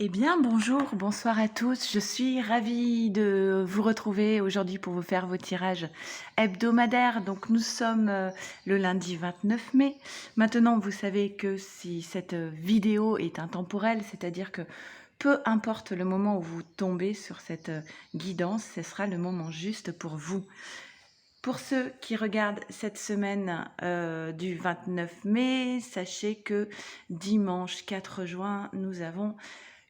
Eh bien, bonjour, bonsoir à tous. Je suis ravie de vous retrouver aujourd'hui pour vous faire vos tirages hebdomadaires. Donc, nous sommes le lundi 29 mai. Maintenant, vous savez que si cette vidéo est intemporelle, c'est-à-dire que peu importe le moment où vous tombez sur cette guidance, ce sera le moment juste pour vous. Pour ceux qui regardent cette semaine du 29 mai, sachez que dimanche 4 juin, nous avons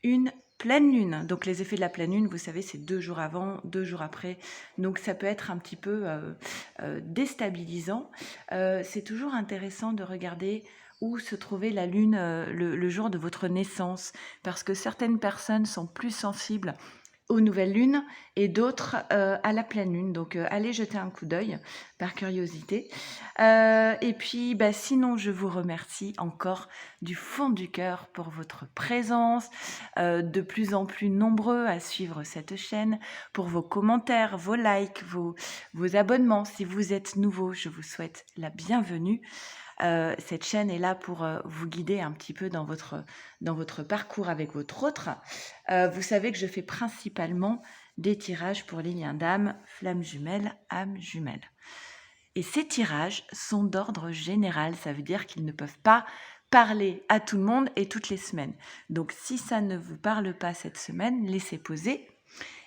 une pleine lune. Donc les effets de la pleine lune, vous savez, c'est 2 jours avant, 2 jours après. Donc ça peut être un petit peu déstabilisant. C'est toujours intéressant de regarder où se trouvait la lune le jour de votre naissance, parce que certaines personnes sont plus sensibles aux nouvelles lunes et d'autres à la pleine lune. Donc allez jeter un coup d'œil par curiosité. Et puis sinon, je vous remercie encore du fond du cœur pour votre présence, de plus en plus nombreux à suivre cette chaîne, pour vos commentaires, vos likes, vos abonnements. Si vous êtes nouveau, je vous souhaite la bienvenue. Cette chaîne est là pour vous guider un petit peu dans votre parcours avec votre autre. Vous savez que je fais principalement des tirages pour les liens d'âme, flammes jumelles, âmes jumelles. Et ces tirages sont d'ordre général, ça veut dire qu'ils ne peuvent pas parler à tout le monde et toutes les semaines. Donc si ça ne vous parle pas cette semaine, laissez poser.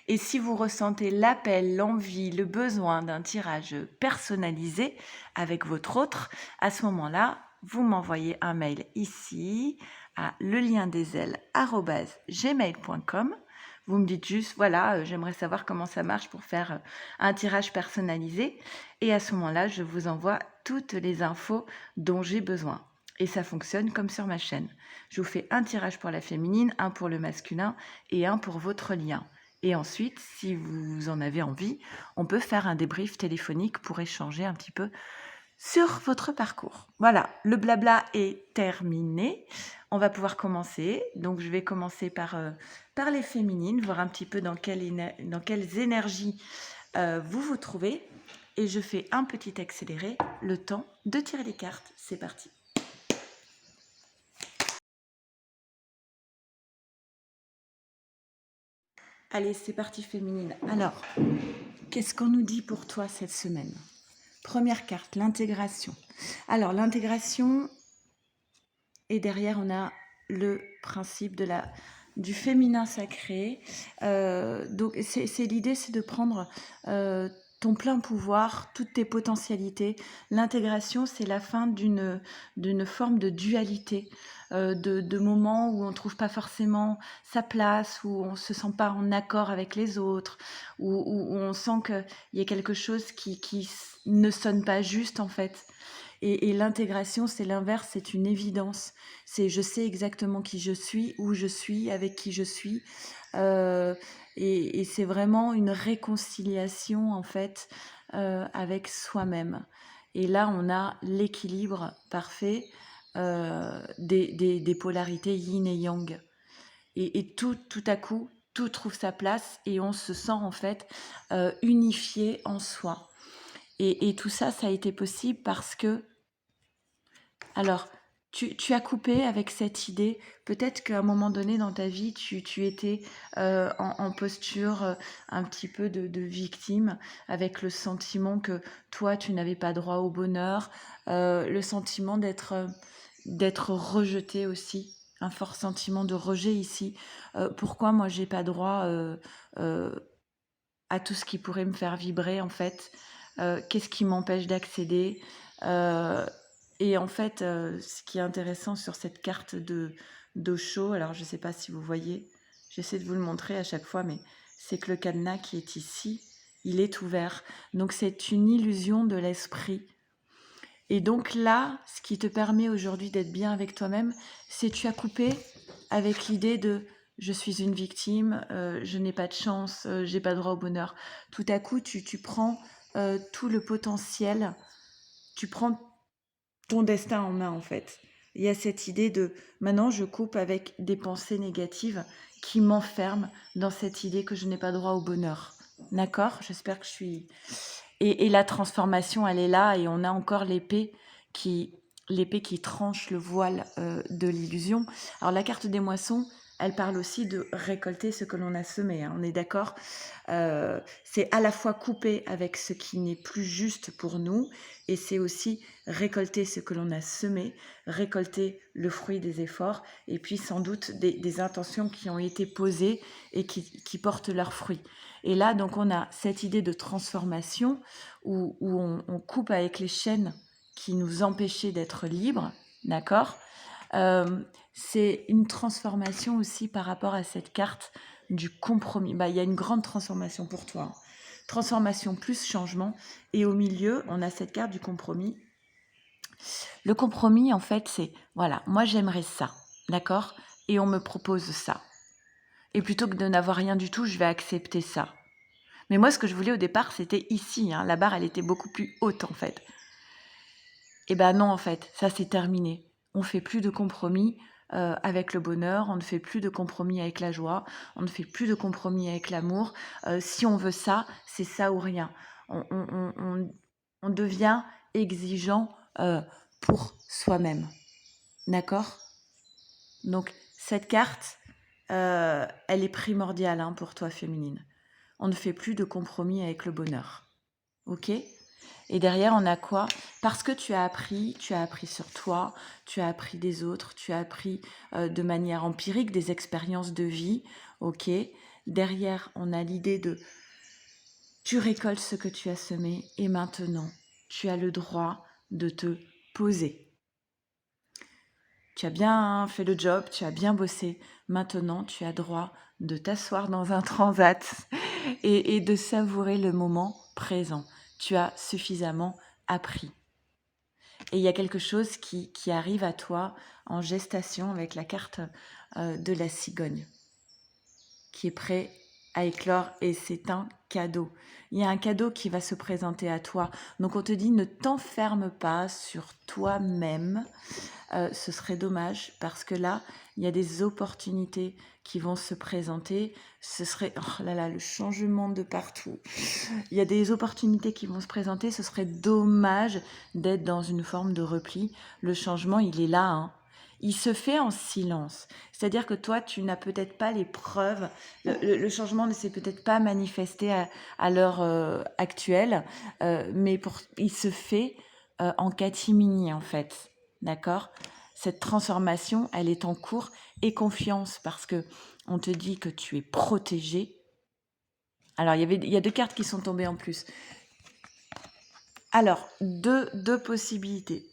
Et si vous ressentez l'appel, l'envie, le besoin d'un tirage personnalisé avec votre autre, à ce moment-là, vous m'envoyez un mail ici à leliendesailes@gmail.com. Vous me dites juste, voilà, j'aimerais savoir comment ça marche pour faire un tirage personnalisé. Et à ce moment-là, je vous envoie toutes les infos dont j'ai besoin. Et ça fonctionne comme sur ma chaîne. Je vous fais un tirage pour la féminine, un pour le masculin et un pour votre lien. Et ensuite, si vous en avez envie, on peut faire un débrief téléphonique pour échanger un petit peu sur votre parcours. Voilà, le blabla est terminé. On va pouvoir commencer. Donc, je vais commencer par les féminines, voir un petit peu dans quelles énergies vous vous trouvez. Et je fais un petit accéléré, le temps de tirer les cartes. C'est parti. Allez, c'est parti féminine. Alors, qu'est-ce qu'on nous dit pour toi cette semaine ? Première carte, l'intégration. Alors, l'intégration, et derrière, on a le principe du féminin sacré. Donc, l'idée, c'est de prendre ton plein pouvoir, toutes tes potentialités. L'intégration, c'est la fin d'une forme de dualité, de moments où on ne trouve pas forcément sa place, où on ne se sent pas en accord avec les autres, où on sent qu'il y a quelque chose qui ne sonne pas juste, en fait. Et l'intégration, c'est l'inverse, c'est une évidence. C'est je sais exactement qui je suis, où je suis, avec qui je suis. Et c'est vraiment une réconciliation, en fait, avec soi-même. Et là, on a l'équilibre parfait des polarités yin et yang. Et tout à coup, tout trouve sa place et on se sent, en fait, unifié en soi. Et tout ça, ça a été possible parce que alors, tu as coupé avec cette idée. Peut-être qu'à un moment donné dans ta vie, tu étais en posture un petit peu de victime, avec le sentiment que toi, tu n'avais pas droit au bonheur, le sentiment d'être rejeté aussi, un fort sentiment de rejet ici. Pourquoi moi, j'ai pas droit euh, à tout ce qui pourrait me faire vibrer, en fait? Qu'est-ce qui m'empêche d'accéder? Euh, et en fait, ce qui est intéressant sur cette carte d'Osho, alors je ne sais pas si vous voyez, j'essaie de vous le montrer à chaque fois, mais c'est que le cadenas qui est ici, il est ouvert. Donc c'est une illusion de l'esprit. Et donc là, ce qui te permet aujourd'hui d'être bien avec toi-même, c'est tu as coupé avec l'idée de je suis une victime, je n'ai pas de chance, j'ai pas droit au bonheur. Tout à coup, tu prends tout le potentiel, tu prends ton destin en main, en fait. Il y a cette idée de maintenant je coupe avec des pensées négatives qui m'enferment dans cette idée que je n'ai pas droit au bonheur. D'accord? J'espère que je suis. Et la transformation, elle est là, et on a encore qui, l'épée qui tranche le voile de l'illusion. Alors la carte des moissons, elle parle aussi de récolter ce que l'on a semé, hein, on est d'accord? C'est à la fois couper avec ce qui n'est plus juste pour nous et c'est aussi récolter ce que l'on a semé, récolter le fruit des efforts et puis sans doute des intentions qui ont été posées et qui portent leurs fruits. Et là, donc, on a cette idée de transformation où on coupe avec les chaînes qui nous empêchaient d'être libres, d'accord? C'est une transformation aussi par rapport à cette carte du compromis. Bah, il y a une grande transformation pour toi, hein. Transformation plus changement. Et au milieu, on a cette carte du compromis. Le compromis, en fait, c'est, voilà, moi j'aimerais ça, d'accord? Et on me propose ça. Et plutôt que de n'avoir rien du tout, je vais accepter ça. Mais moi, ce que je voulais au départ, c'était ici, hein. La barre, elle était beaucoup plus haute, en fait. Eh ben non, en fait, ça c'est terminé. On ne fait plus de compromis avec le bonheur, on ne fait plus de compromis avec la joie, on ne fait plus de compromis avec l'amour. Si on veut ça, c'est ça ou rien. On devient exigeant pour soi-même. D'accord? Donc, cette carte, elle est primordiale, hein, pour toi, féminine. On ne fait plus de compromis avec le bonheur. Ok? Et derrière, on a quoi? Parce que tu as appris sur toi, tu as appris des autres, tu as appris de manière empirique des expériences de vie, ok? Derrière, on a l'idée de tu récoltes ce que tu as semé et maintenant, tu as le droit de te poser. Tu as bien fait le job, tu as bien bossé. Maintenant, tu as droit de t'asseoir dans un transat et de savourer le moment présent. Tu as suffisamment appris. Et il y a quelque chose qui arrive à toi en gestation avec la carte de la cigogne, qui est prêt à éclore et c'est un cadeau. Il y a un cadeau qui va se présenter à toi. Donc on te dit ne t'enferme pas sur toi-même. Ce serait dommage parce que là, il y a des opportunités qui vont se présenter. Ce serait, oh là là, le changement de partout. Il y a des opportunités qui vont se présenter. Ce serait dommage d'être dans une forme de repli. Le changement, il est là, hein. Il se fait en silence. C'est-à-dire que toi, tu n'as peut-être pas les preuves. Le changement ne s'est peut-être pas manifesté à l'heure actuelle, mais il se fait en catimini, en fait. D'accord? Cette transformation, elle est en cours. Et confiance, parce que on te dit que tu es protégé. Alors, il y a deux cartes qui sont tombées en plus. Alors, deux possibilités.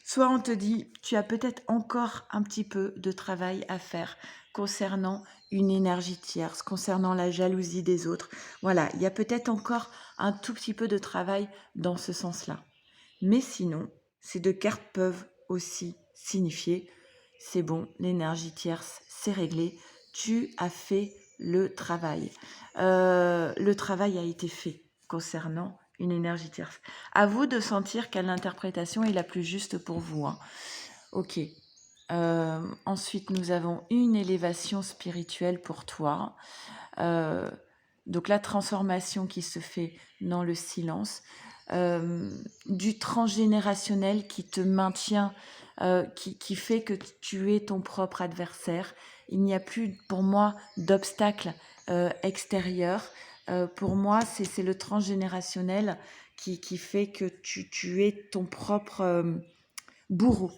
Soit on te dit, tu as peut-être encore un petit peu de travail à faire concernant une énergie tierce, concernant la jalousie des autres. Voilà, il y a peut-être encore un tout petit peu de travail dans ce sens-là. Mais sinon, ces deux cartes peuvent aussi signifier, c'est bon, l'énergie tierce, c'est réglé, tu as fait le travail. Le travail a été fait concernant une énergie tierce. À vous de sentir quelle interprétation est la plus juste pour vous, hein. Ok. Ensuite, nous avons une élévation spirituelle pour toi. Donc la transformation qui se fait dans le silence, du transgénérationnel qui te maintient, qui fait que tu es ton propre adversaire. Il n'y a plus pour moi d'obstacle extérieur. Pour moi, c'est le transgénérationnel qui fait que tu es ton propre bourreau.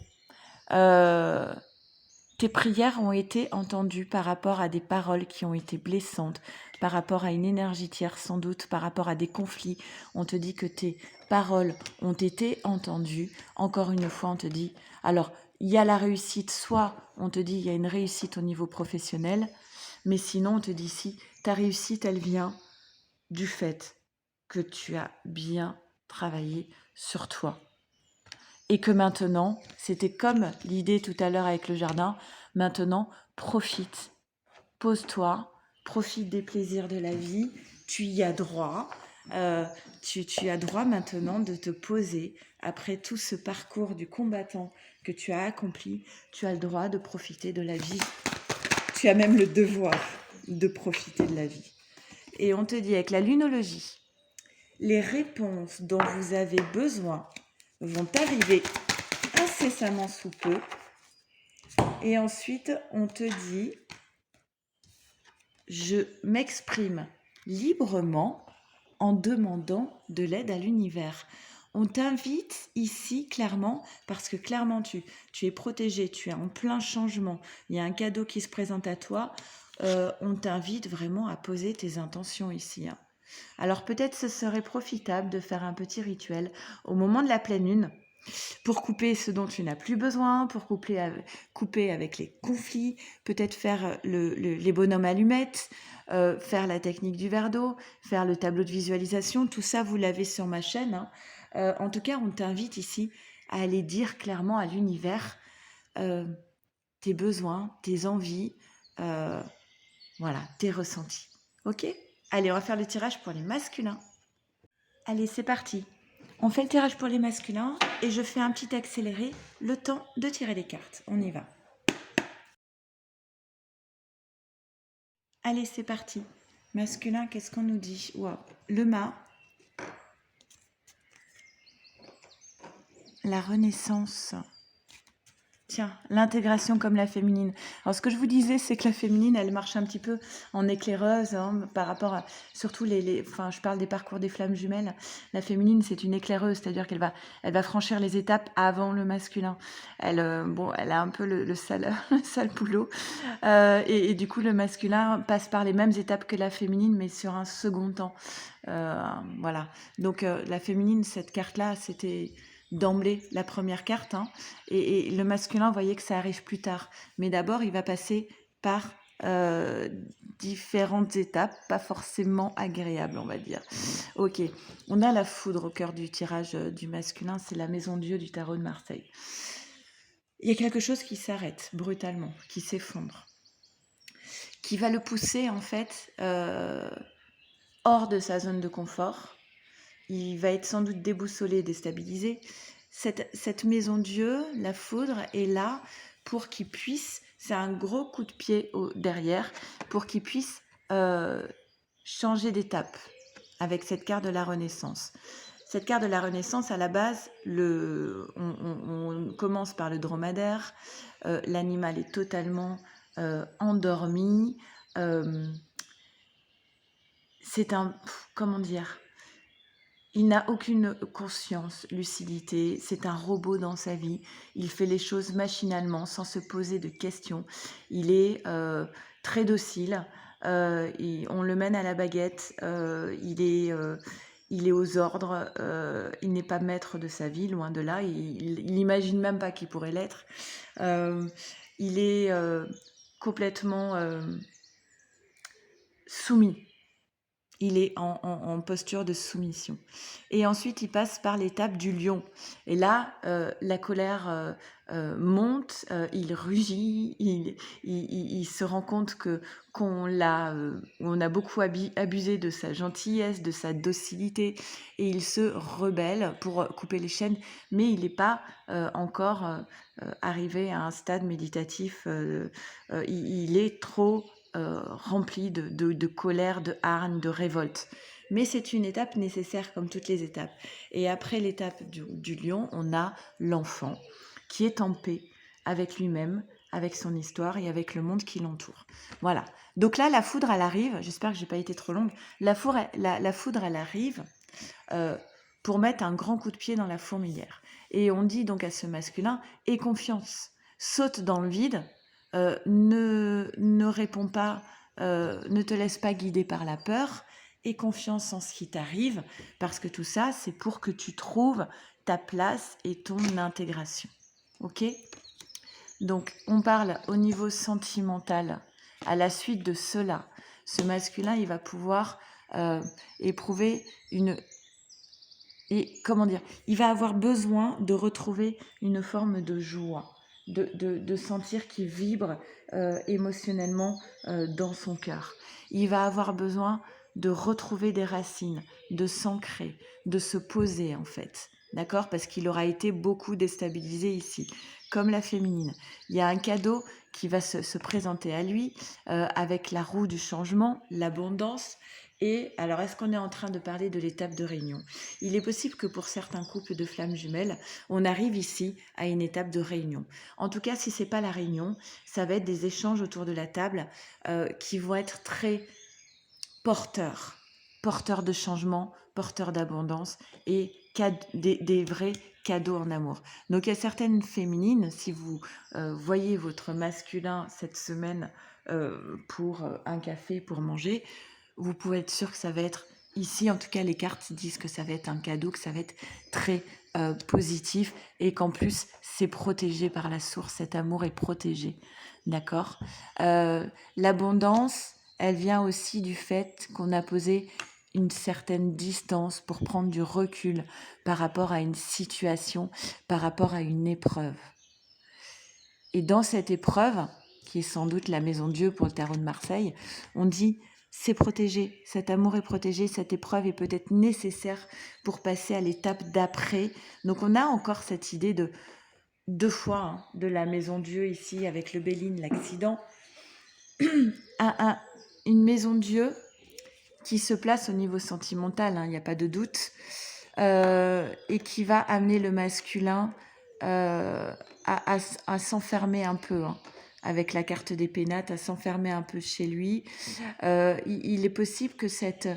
Tes prières ont été entendues par rapport à des paroles qui ont été blessantes, par rapport à une énergie tierce sans doute, par rapport à des conflits. On te dit que tes paroles ont été entendues. Encore une fois, on te dit, alors, il y a la réussite, soit on te dit il y a une réussite au niveau professionnel, mais sinon on te dit si ta réussite, elle vient du fait que tu as bien travaillé sur toi. Et que maintenant, c'était comme l'idée tout à l'heure avec le jardin, maintenant, profite, pose-toi, profite des plaisirs de la vie, tu y as droit, tu as droit maintenant de te poser, après tout ce parcours du combattant que tu as accompli, tu as le droit de profiter de la vie, tu as même le devoir de profiter de la vie. Et on te dit avec la lunologie, les réponses dont vous avez besoin vont arriver incessamment sous peu. Et ensuite, on te dit je m'exprime librement en demandant de l'aide à l'univers. On t'invite ici clairement, parce que clairement tu es protégé, tu es en plein changement, il y a un cadeau qui se présente à toi, on t'invite vraiment à poser tes intentions ici. Hein. Alors peut-être ce serait profitable de faire un petit rituel au moment de la pleine lune, pour couper ce dont tu n'as plus besoin, pour couper avec les conflits, peut-être faire les bonhommes allumettes, faire la technique du verre d'eau, faire le tableau de visualisation, tout ça vous l'avez sur ma chaîne. Hein. En tout cas, on t'invite ici à aller dire clairement à l'univers tes besoins, tes envies, voilà, tes ressentis. Ok ? Allez, on va faire le tirage pour les masculins. Allez, c'est parti. On fait le tirage pour les masculins et je fais un petit accéléré, le temps de tirer les cartes. On y va. Allez, c'est parti. Masculin, qu'est-ce qu'on nous dit? Wow. Le mât. La renaissance. Tiens, l'intégration comme la féminine. Alors, ce que je vous disais, c'est que la féminine, elle marche un petit peu en éclaireuse hein, par rapport à surtout enfin, je parle des parcours des flammes jumelles. La féminine, c'est une éclaireuse, c'est-à-dire qu'elle va franchir les étapes avant le masculin. Elle a un peu le sale, le sale boulot. Et du coup, le masculin passe par les mêmes étapes que la féminine, mais sur un second temps. Voilà. Donc, la féminine, cette carte-là, c'était d'emblée la première carte. Hein, et le masculin, vous voyez que ça arrive plus tard. Mais d'abord, il va passer par différentes étapes, pas forcément agréables, on va dire. Ok, on a la foudre au cœur du tirage du masculin, c'est la maison Dieu du tarot de Marseille. Il y a quelque chose qui s'arrête brutalement, qui s'effondre, qui va le pousser en fait hors de sa zone de confort. Il va être sans doute déboussolé, déstabilisé. Cette maison Dieu, la foudre, est là pour qu'il puisse, c'est un gros coup de pied derrière, pour qu'il puisse changer d'étape avec cette carte de la Renaissance. Cette carte de la Renaissance, à la base, on commence par le dromadaire. L'animal est totalement endormi. C'est un... Comment dire ? Il n'a aucune conscience, lucidité, c'est un robot dans sa vie, il fait les choses machinalement sans se poser de questions, il est très docile, on le mène à la baguette, il est aux ordres, il n'est pas maître de sa vie, loin de là, il n'imagine même pas qu'il pourrait l'être, il est complètement soumis. Il est en posture de soumission. Et ensuite, il passe par l'étape du lion. Et là, la colère monte, il rugit, il se rend compte qu'on a beaucoup abusé de sa gentillesse, de sa docilité, et il se rebelle pour couper les chaînes, mais il n'est pas encore arrivé à un stade méditatif. Il est trop rempli de colère, de hargne, de révolte. Mais c'est une étape nécessaire comme toutes les étapes. Et après l'étape du lion, on a l'enfant qui est en paix avec lui-même, avec son histoire et avec le monde qui l'entoure. Voilà. Donc là, la foudre, elle arrive. J'espère que je n'ai pas été trop longue. La foudre, elle arrive pour mettre un grand coup de pied dans la fourmilière. Et on dit donc à ce masculin, aie confiance, saute dans le vide, ne réponds pas, ne te laisse pas guider par la peur, aie confiance en ce qui t'arrive, parce que tout ça, c'est pour que tu trouves ta place et ton intégration. Ok ? Donc, on parle au niveau sentimental. À la suite de cela, ce masculin, il va pouvoir éprouver il va avoir besoin de retrouver une forme de joie. De sentir qu'il vibre émotionnellement dans son cœur. Il va avoir besoin de retrouver des racines, de s'ancrer, de se poser en fait. D'accord ? Parce qu'il aura été beaucoup déstabilisé ici, comme la féminine. Il y a un cadeau qui va se présenter à lui avec la roue du changement, l'abondance Et alors, est-ce qu'on est en train de parler de l'étape de réunion? Il est possible que pour certains couples de flammes jumelles, on arrive ici à une étape de réunion. En tout cas, si c'est pas la réunion, ça va être des échanges autour de la table qui vont être très porteurs, porteurs de changement, porteurs d'abondance et des vrais cadeaux en amour. Donc il y a certaines féminines, si vous voyez votre masculin cette semaine pour un café, pour manger, vous pouvez être sûr que ça va être, ici en tout cas les cartes disent que ça va être un cadeau, que ça va être très positif et qu'en plus c'est protégé par la source, cet amour est protégé, d'accord. L'abondance, elle vient aussi du fait qu'on a posé une certaine distance pour prendre du recul par rapport à une situation, par rapport à une épreuve. Et dans cette épreuve, qui est sans doute la maison Dieu pour le tarot de Marseille, on dit c'est protégé, cet amour est protégé, cette épreuve est peut-être nécessaire pour passer à l'étape d'après. Donc on a encore cette idée de deux fois de la maison Dieu ici avec le Béline, l'accident, une maison Dieu qui se place au niveau sentimental, il n'y a pas de doute, et qui va amener le masculin à s'enfermer un peu, avec la carte des pénates, à s'enfermer un peu chez lui. Il est possible que cette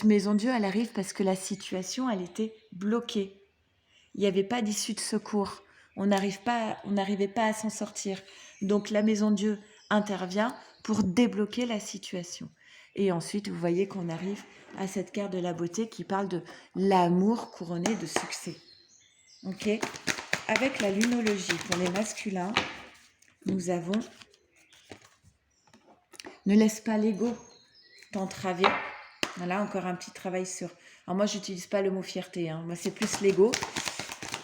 maison Dieu, elle arrive parce que la situation, elle était bloquée. Il n'y avait pas d'issue de secours. On n'arrivait pas à s'en sortir. Donc la maison Dieu intervient pour débloquer la situation. Et ensuite, vous voyez qu'on arrive à cette carte de la beauté qui parle de l'amour couronné de succès. Ok ? Avec la lunologie pour les masculins, nous avons ne laisse pas l'ego t'entraver. Voilà, encore un petit travail sur... Alors moi, j'utilise pas le mot fierté. Moi, c'est plus l'ego.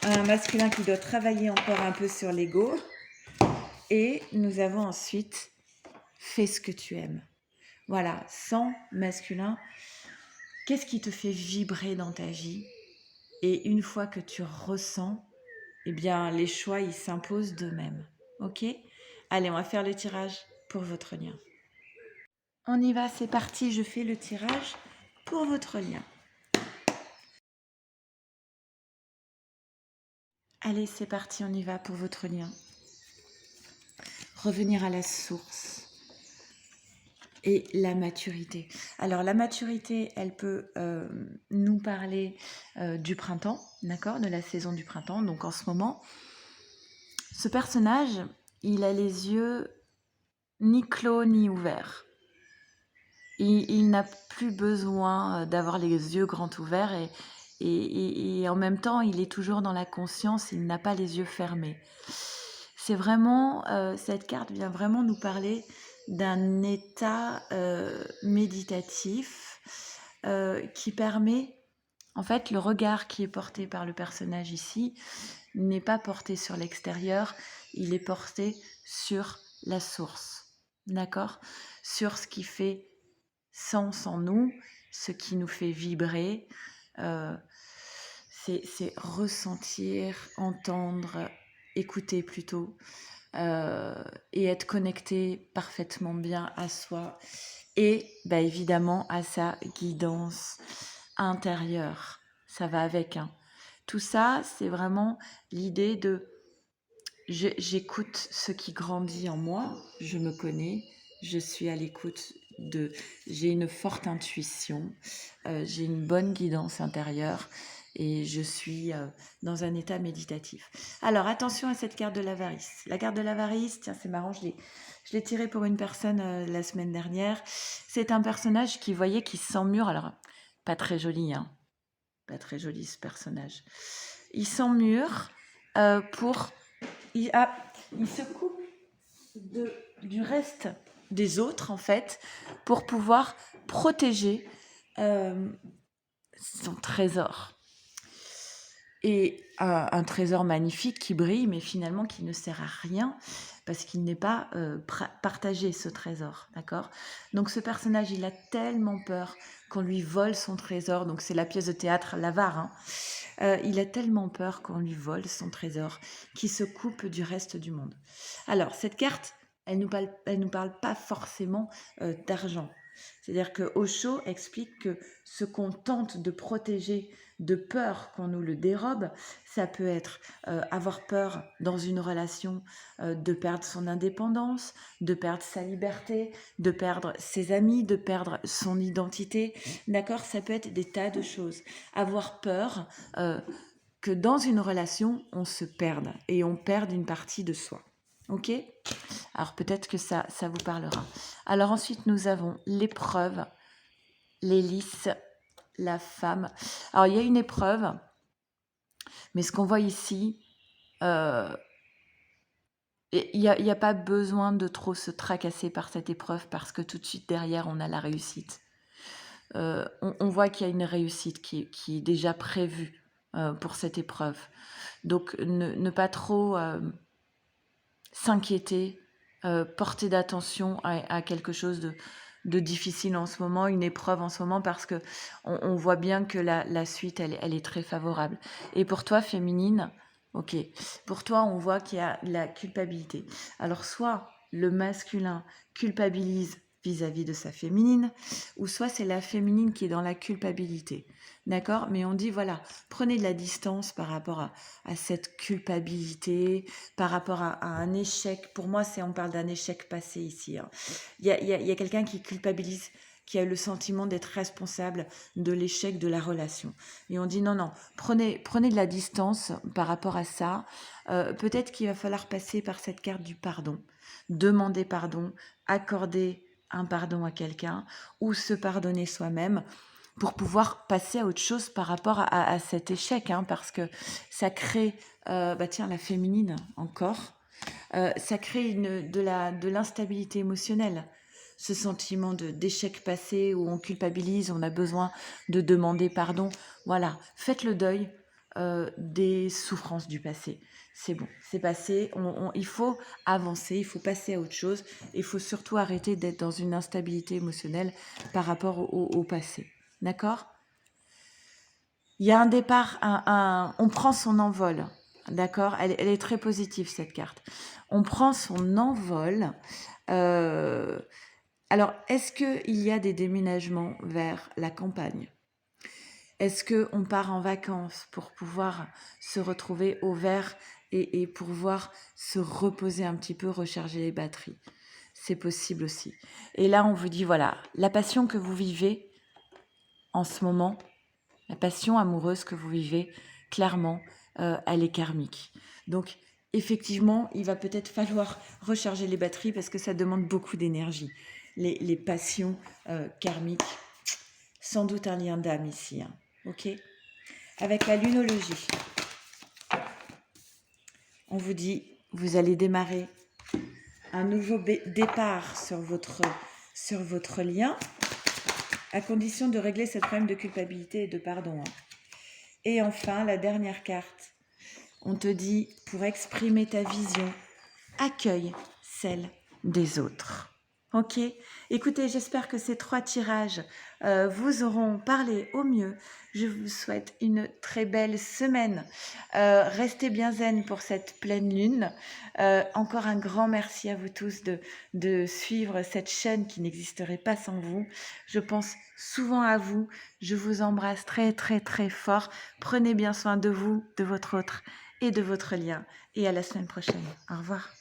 Un masculin qui doit travailler encore un peu sur l'ego. Et nous avons ensuite fais ce que tu aimes. Voilà, sans masculin, qu'est-ce qui te fait vibrer dans ta vie? Et une fois que tu ressens, eh bien, les choix, ils s'imposent d'eux-mêmes. Ok? Allez, on va faire le tirage pour votre lien. On y va, c'est parti, je fais le tirage pour votre lien. Allez, c'est parti, on y va pour votre lien. Revenir à la source. Et la maturité. Alors la maturité, elle peut nous parler du printemps, d'accord, de la saison du printemps. Donc en ce moment, ce personnage, il a les yeux ni clos ni ouverts. Il n'a plus besoin d'avoir les yeux grands ouverts et en même temps, il est toujours dans la conscience, il n'a pas les yeux fermés. C'est vraiment, cette carte vient vraiment nous parler d'un état méditatif qui permet, en fait, le regard qui est porté par le personnage ici n'est pas porté sur l'extérieur, il est porté sur la source, d'accord ? Sur ce qui fait sens en nous, ce qui nous fait vibrer, c'est ressentir, entendre, écouter plutôt, et être connecté parfaitement bien à soi et évidemment à sa guidance intérieure. Ça va avec. Tout ça, c'est vraiment l'idée de j'écoute ce qui grandit en moi, je me connais, je suis à l'écoute j'ai une forte intuition, j'ai une bonne guidance intérieure et je suis dans un état méditatif. Alors attention à cette carte de l'avarice. La carte de l'avarice, tiens c'est marrant, je l'ai tirée pour une personne la semaine dernière. C'est un personnage qui voyait qui s'emmure, alors pas très joli, pas très joli ce personnage. Il s'emmure pour... Il se coupe du reste des autres, en fait, pour pouvoir protéger son trésor. Et un trésor magnifique qui brille, mais finalement qui ne sert à rien, parce qu'il n'est pas partagé, ce trésor, d'accord ? Donc ce personnage, il a tellement peur qu'on lui vole son trésor, donc c'est la pièce de théâtre L'Avare, il a tellement peur qu'on lui vole son trésor, qu'il se coupe du reste du monde. Alors, cette carte, elle nous parle pas forcément d'argent. C'est-à-dire que Osho explique que ce qu'on tente de protéger de peur qu'on nous le dérobe, ça peut être avoir peur dans une relation de perdre son indépendance, de perdre sa liberté, de perdre ses amis, de perdre son identité. D'accord? Ça peut être des tas de choses. Avoir peur que dans une relation, on se perde et on perde une partie de soi. Ok? Alors peut-être que ça vous parlera. Alors ensuite, nous avons l'épreuve, l'hélice, la femme. Alors il y a une épreuve, mais ce qu'on voit ici, il n'y a pas besoin de trop se tracasser par cette épreuve parce que tout de suite derrière, on a la réussite. On voit qu'il y a une réussite qui est déjà prévue pour cette épreuve. Donc ne pas trop s'inquiéter, porter d'attention à quelque chose de difficile en ce moment, une épreuve en ce moment, parce que on voit bien que la suite, elle est très favorable. Et pour toi, féminine, ok, pour toi, on voit qu'il y a la culpabilité. Alors, soit le masculin culpabilise vis-à-vis de sa féminine, ou soit c'est la féminine qui est dans la culpabilité. D'accord? Mais on dit, voilà, prenez de la distance par rapport à cette culpabilité, par rapport à un échec. Pour moi, on parle d'un échec passé ici. Hein. Il y a quelqu'un qui culpabilise, qui a le sentiment d'être responsable de l'échec de la relation. Et on dit non, non, prenez de la distance par rapport à ça. Peut-être qu'il va falloir passer par cette carte du pardon, demander pardon, accorder un pardon à quelqu'un ou se pardonner soi-même pour pouvoir passer à autre chose par rapport à cet échec, hein, parce que ça crée, tiens, la féminine encore, ça crée de l'instabilité émotionnelle. Ce sentiment d'échec passé où on culpabilise, on a besoin de demander pardon. Voilà, faites le deuil des souffrances du passé. C'est bon, c'est passé, il faut avancer, il faut passer à autre chose. Il faut surtout arrêter d'être dans une instabilité émotionnelle par rapport au passé. D'accord? Il y a un départ, on prend son envol. D'accord? Elle est très positive, cette carte. On prend son envol. Alors, est-ce qu'il y a des déménagements vers la campagne? Est-ce qu'on part en vacances pour pouvoir se retrouver au vert et pouvoir se reposer un petit peu, recharger les batteries? C'est possible aussi. Et là, on vous dit, voilà, la passion que vous vivez en ce moment, la passion amoureuse que vous vivez, clairement, elle est karmique. Donc, effectivement, il va peut-être falloir recharger les batteries parce que ça demande beaucoup d'énergie. Les passions karmiques, sans doute un lien d'âme ici. Hein. Ok ? Avec la lunologie, on vous dit, vous allez démarrer un nouveau départ sur votre lien, à condition de régler ce problème de culpabilité et de pardon. Hein. Et enfin, la dernière carte, on te dit, pour exprimer ta vision, accueille celle des autres. Ok? Écoutez, j'espère que ces 3 tirages vous auront parlé au mieux. Je vous souhaite une très belle semaine. Restez bien zen pour cette pleine lune. Encore un grand merci à vous tous de suivre cette chaîne qui n'existerait pas sans vous. Je pense souvent à vous. Je vous embrasse très très très fort. Prenez bien soin de vous, de votre autre et de votre lien. Et à la semaine prochaine. Au revoir.